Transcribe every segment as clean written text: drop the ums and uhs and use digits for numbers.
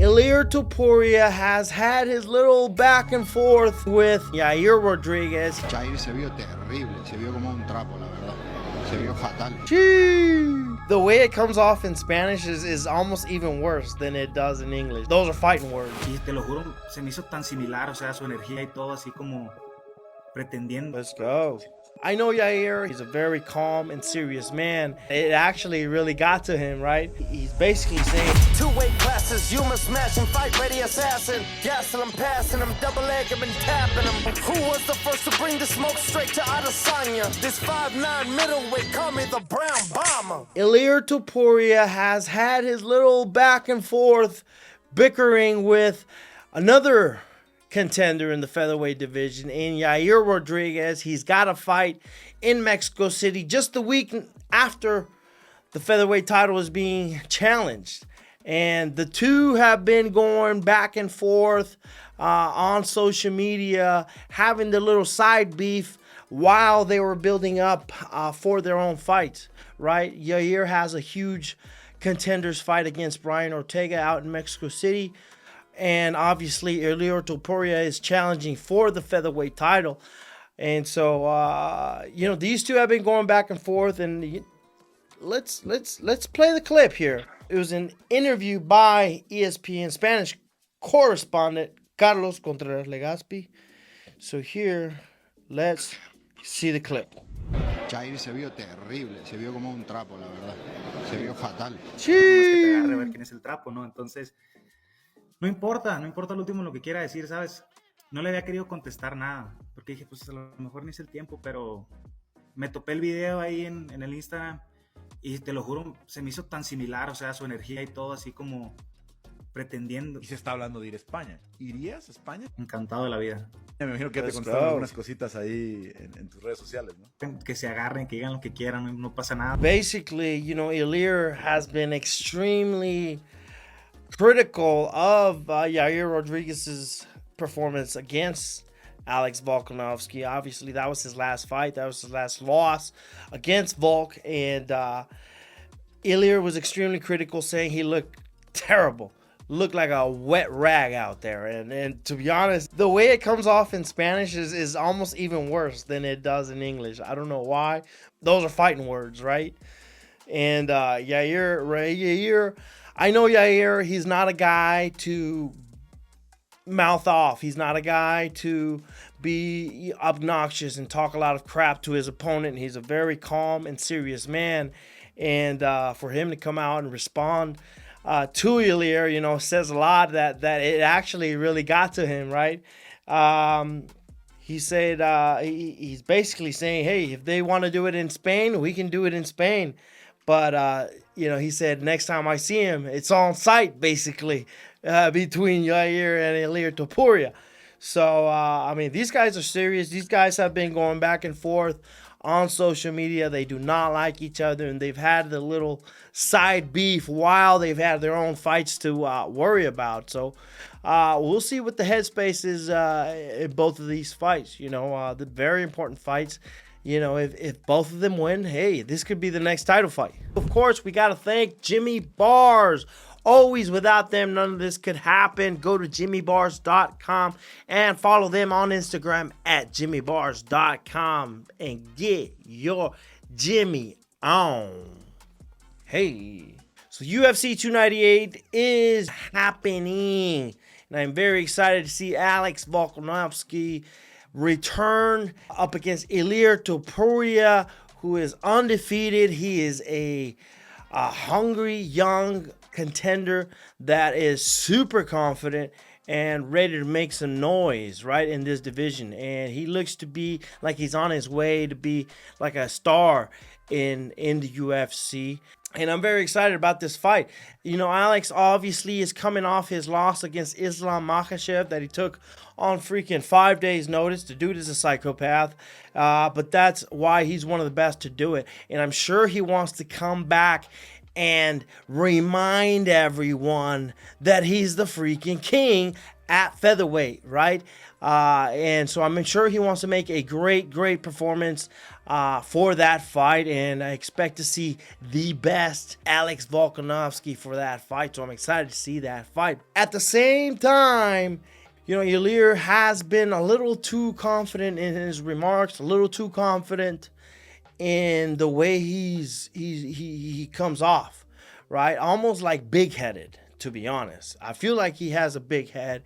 Ilia Topuria has had his little back and forth with Yair Rodriguez. Jair se vio terrible, se vio como un trapo, la verdad. Se vio fatal. The way it comes off in Spanish is almost even worse than it does in English. Those are fighting words. Y te lo juro, se me hizo tan similar, o sea, su energía y todo así como pretendiendo. Let's go. I know Yair, he's a very calm and serious man. It actually really got to him, right? He's basically saying, two weight classes, human smashing, fight ready assassin. Gastelum passing him, double leg him and tapping him. Who was the first to bring the smoke straight to Adesanya? This 5'9" middleweight, call me the brown bomber. Ilia Topuria has had his little back and forth bickering with another contender in the featherweight division in Yair Rodriguez. He's got a fight in Mexico City just the week after the featherweight title is being challenged, and the two have been going back and forth on social media, having the little side beef while they were building up for their own fights, right? Yair has a huge contenders fight against Brian Ortega out in Mexico City. And obviously, Ilia Topuria is challenging for the featherweight title. And so, these two have been going back and forth. And let's play the clip here. It was an interview by ESPN Spanish correspondent Carlos Contreras Legaspi. So here, let's see the clip. Jair se vio terrible, se vio como un trapo, la verdad. Se vio fatal. Más que te agarre a ver quién es el trapo, ¿no? Entonces, no importa lo último lo que quiera decir, ¿sabes? No le había querido contestar nada, porque dije, pues a lo mejor ni es el tiempo, pero me topé el video ahí en el Instagram y te lo juro, se me hizo tan similar, o sea, su energía y todo así como pretendiendo. Y se está hablando de ir a España. ¿Irías a España? Encantado de la vida. Me imagino que ya te contaron algunas cositas ahí en tus redes sociales, ¿no? Que se agarren, que digan lo que quieran, no pasa nada. Basically, Ilia has been extremely critical of Yair Rodriguez's performance against Alex Volkanovski. Obviously, that was his last fight. That was his last loss against Volk. And Ilia was extremely critical, saying he looked terrible. Looked like a wet rag out there. And to be honest, the way it comes off in Spanish is almost even worse than it does in English. I don't know why. Those are fighting words, right? And Yair, I know Yair, he's not a guy to mouth off. He's not a guy to be obnoxious and talk a lot of crap to his opponent. He's a very calm and serious man. And for him to come out and respond to Ilia, says a lot that it actually really got to him, right? He said, he's basically saying, hey, if they want to do it in Spain, we can do it in Spain. But, he said next time I see him, it's on site, basically, between Yair and Ilia Topuria. So, these guys are serious. These guys have been going back and forth on social media. They do not like each other, and they've had the little side beef while they've had their own fights to worry about. So, we'll see what the headspace is in both of these fights. The very important fights. If both of them win, hey, this could be the next title fight. Of course, we got to thank Jimmy Bars. Always, without them, none of this could happen. Go to jimmybars.com and follow them on Instagram at jimmybars.com and get your Jimmy on. Hey. So UFC 298 is happening. And I'm very excited to see Alex Volkanovski return up against Ilia Topuria, who is undefeated. He is a hungry young contender that is super confident and ready to make some noise right in this division. And he looks to be like he's on his way to be like a star in the UFC. And I'm very excited about this fight. Alex obviously is coming off his loss against Islam Makhachev that he took on freaking 5 days notice. The dude is a psychopath. But that's why he's one of the best to do it. And I'm sure he wants to come back and remind everyone that he's the freaking king at featherweight, right? And so I'm sure he wants to make a great performance for that fight, and I expect to see the best Alex Volkanovski for that fight. So I'm excited to see that fight. At the same time, you know, Yair has been a little too confident in his remarks, a little too confident in the way he comes off, right? Almost like big-headed, to be honest. I feel like he has a big head.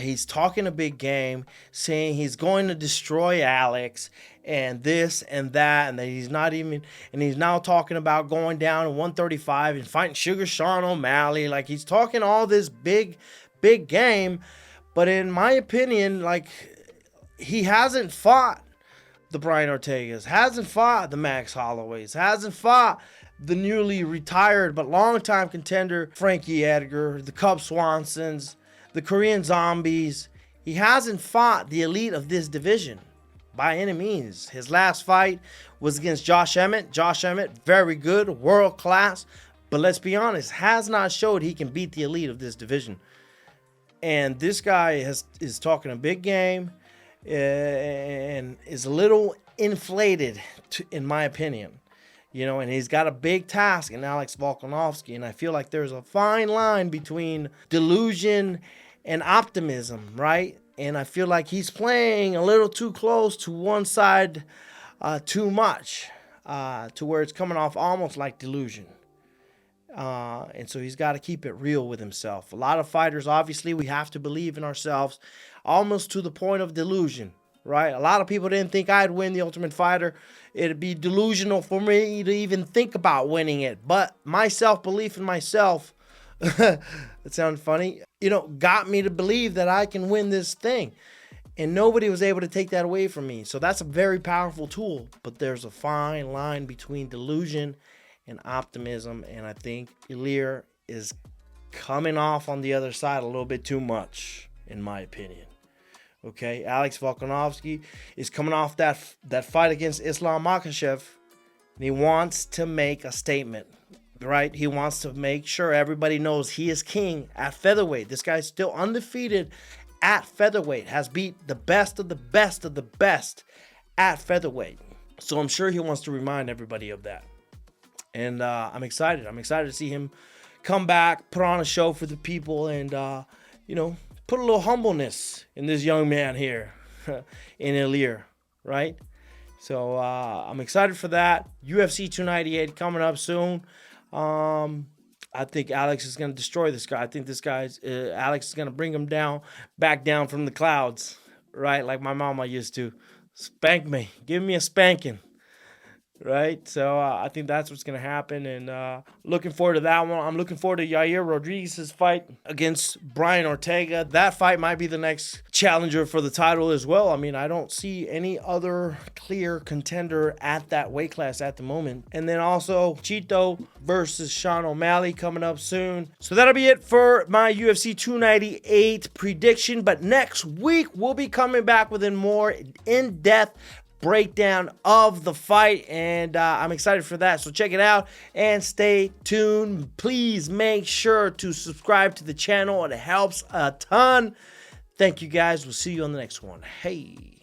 He's talking a big game, saying he's going to destroy Alex and this and that, and that he's not even, and he's now talking about going down to 135 and fighting Sugar Sean O'Malley. Like, he's talking all this big game, but in my opinion, like, he hasn't fought the Brian Ortegas, hasn't fought the Max Holloways, hasn't fought the newly retired but longtime contender Frankie Edgar, the Cub Swansons, the Korean Zombies. He hasn't fought the elite of this division by any means. His last fight was against Josh Emmett. Josh Emmett, very good, world class, but let's be honest, has not showed he can beat the elite of this division. And this guy is talking a big game and is a little inflated, in my opinion. You know, and he's got a big task in Alex Volkanovski, and I feel like there's a fine line between delusion and optimism, right? And I feel like he's playing a little too close to one side too much, to where it's coming off almost like delusion. And so he's got to keep it real with himself. A lot of fighters, obviously, we have to believe in ourselves almost to the point of delusion, right? A lot of people didn't think I'd win the Ultimate Fighter. It'd be delusional for me to even think about winning it. But my self-belief in myself, it sounded funny, you know, got me to believe that I can win this thing. And nobody was able to take that away from me. So that's a very powerful tool. But there's a fine line between delusion and optimism. And I think Yair is coming off on the other side a little bit too much, in my opinion. Okay, Alex Volkanovski is coming off that fight against Islam Makhachev, and he wants to make a statement, right? He wants to make sure everybody knows he is king at featherweight. This guy's still undefeated at featherweight, has beat the best of the best of the best at featherweight. So I'm sure he wants to remind everybody of that. And I'm excited. I'm excited to see him come back, put on a show for the people, and, you know, put a little humbleness in this young man here in Yair, right? So I'm excited for that. UFC 298 coming up soon. I think Alex is going to destroy this guy. I think this guy's Alex is going to bring him back down from the clouds, right? Like my mama used to. Spank me. Give me a spanking. Right, so I think that's what's going to happen, and looking forward to that one. I'm looking forward to Yair Rodriguez's fight against Brian Ortega. That fight might be the next challenger for the title as well. I mean, I don't see any other clear contender at that weight class at the moment. And then also Chito versus Sean O'Malley coming up soon. So that'll be it for my UFC 298 prediction. But next week, we'll be coming back with a more in-depth breakdown of the fight, and I'm excited for that. So check it out and stay tuned. Please make sure to subscribe to the channel. It helps a ton. Thank you guys. We'll see you on the next one. Hey.